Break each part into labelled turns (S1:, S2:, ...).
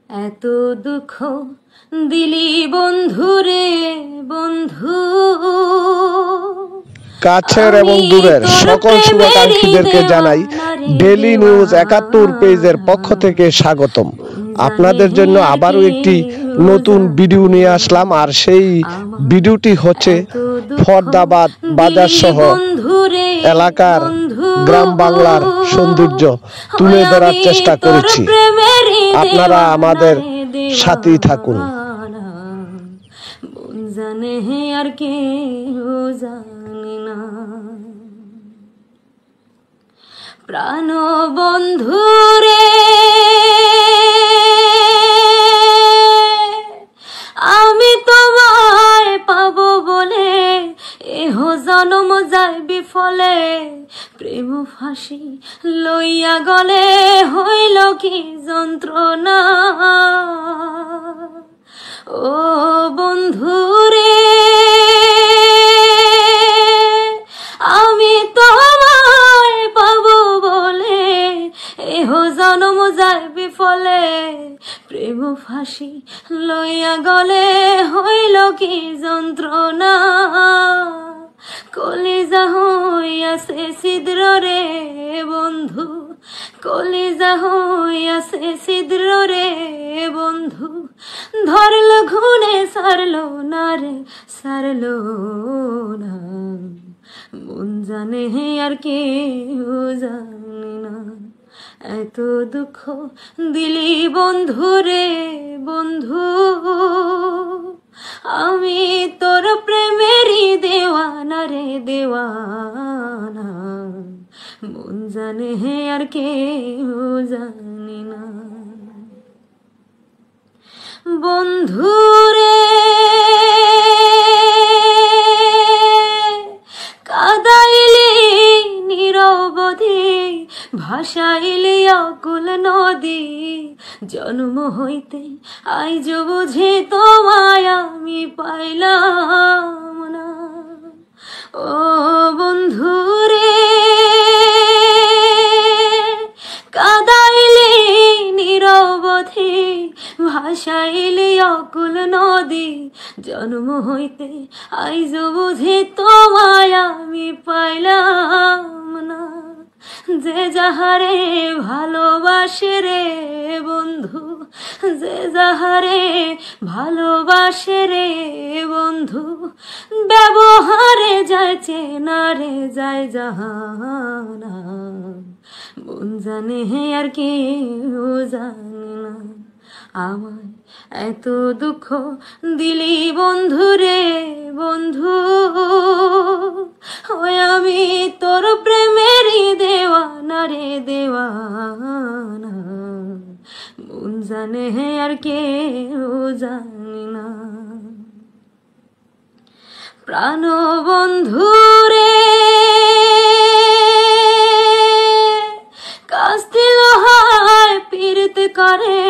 S1: এত দুঃখ দিলি বন্ধুরে বন্ধু,
S2: কাছের এবং দূরের সকল শুভাকাঙ্ক্ষীদেরকে জানাই ডেইলি নিউজ ৭১ পেজের পক্ষ থেকে স্বাগতম। আপনাদের জন্য আবারও একটি নতুন ভিডিও নিয়ে আসলাম, আর সেই ভিডিওটি হচ্ছে ফরদাবাদ বাজার সহ এলাকার গ্রাম বাংলার সৌন্দর্য তুলে ধরার চেষ্টা করেছি। আপনারা আমাদের সাথেই থাকুন।
S1: জানে আর কেউ জানে না, প্রাণ বন্ধুরে আমি তোমায় পাবো বলে এহ জনম যায় বিফলে, প্রেম ফাঁসি লইয়া গলে হইল কি যন্ত্রণা। ও বন্ধুরে আমি তোমায় পাবো বলে এহ জনম যায় বিফলে, প্রেম ফাঁসি লইয়া গলে হইল কি যন্ত্রণা। কলিজা হইয়াছে ছিদ্র রে বন্ধু, কলিজা হইয়াছে ছিদ্র রে বন্ধু, ধরল ঘুনে সারলো না রে সারলো না, মন জানে আর কেউ জানে না। এত দুঃখ দিলি বন্ধু রে বন্ধু, আমি তোর প্রেমেরই দেওয়ানা রে দেওয়ানা, মন জানে আর কেউ জানে না। বন্ধু রে কাদাইলি নিরবধি, ভাসাইলি অকুল নদী, জন্ম হইতে আইজ বুঝি তোমায় আমি পাইলাম না। ও বন্ধু রে কাদাইলি নিরবধি, ভাসাইলি অকুল নদী, জন্ম হইতে আইজ বুঝি তোমায় আমি পাইলাম না। যে যাহারে ভালোবাসে রে বন্ধু, যে যাহারে ভালোবাসে রে বন্ধু, ব্যবহারে যাইছে না রে যায় জাহানা, মন জানে আর কেউ জানে না। আমায় এত দুঃখ দিলি বন্ধু রে বন্ধু, ওই আমি তোর প্রেমেরই দেওয়ানা রে দেওয়ানা, মন জানে আর কেউ জানে না। প্রাণ বন্ধু রে কাস্তে লোহায় পীড়িত করে,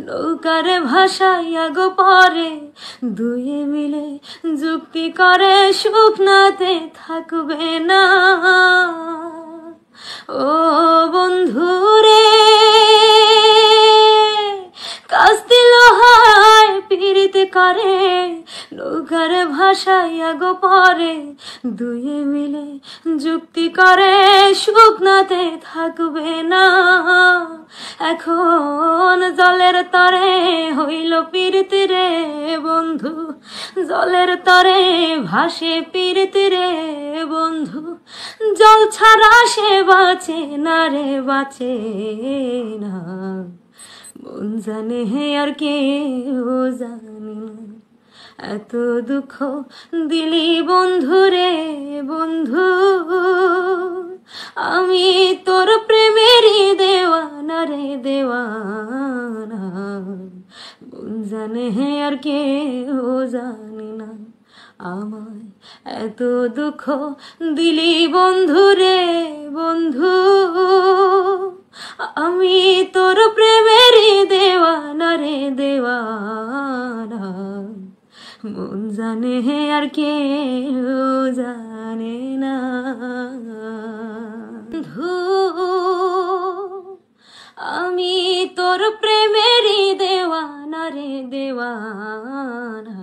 S1: নৌকার ভাষাইয়া গো পরে, দুয়ে মিলে যুক্তি করে শুকনাতে থাকবে না। ও বন্ধু রে কাস্তে লোহায় পীড়িত করে, নৌকার ভাষাইয়া গো পরে, দুয়ে মিলে যুক্তি করে শুকনাতে থাকবে না। এখন জলের তরে হইল পীড়িত রে বন্ধু, জলের তরে ভাসে পীড়িত রে বন্ধু, জল ছাড়া সে বাঁচে না রে বাঁচে না, মন জানে আর কেউ জানে না। এত দুঃখ দিলি বন্ধু রে বন্ধু, আমি তোর প্রেমেরই দেওয়ানা রে দেওয়ানা, মন জানে আর কেউ জানে না। আমায় এত দুঃখ দিলি বন্ধু রে বন্ধু, আমি তোর প্রেমেরই দেওয়ানা রে দেওয়ানা, মন জানে আর কেউ জানে না। আমি তোর প্রেমেরই দেওয়া রে দেওয়ানা,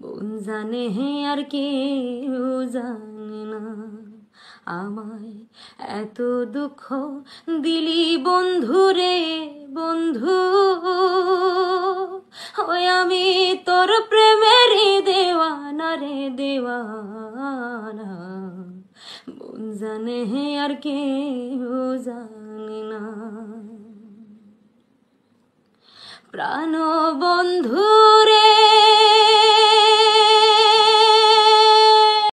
S1: মন জানে আর কেউ জানে না। আমায় এত দুঃখ দিলি বন্ধু রে বন্ধু, ওই আমি তোর প্রেমেরই দেওয়ানা রে দেওয়ানা, মন জানে আর কেউ জানে না। প্রাণ বন্ধু রে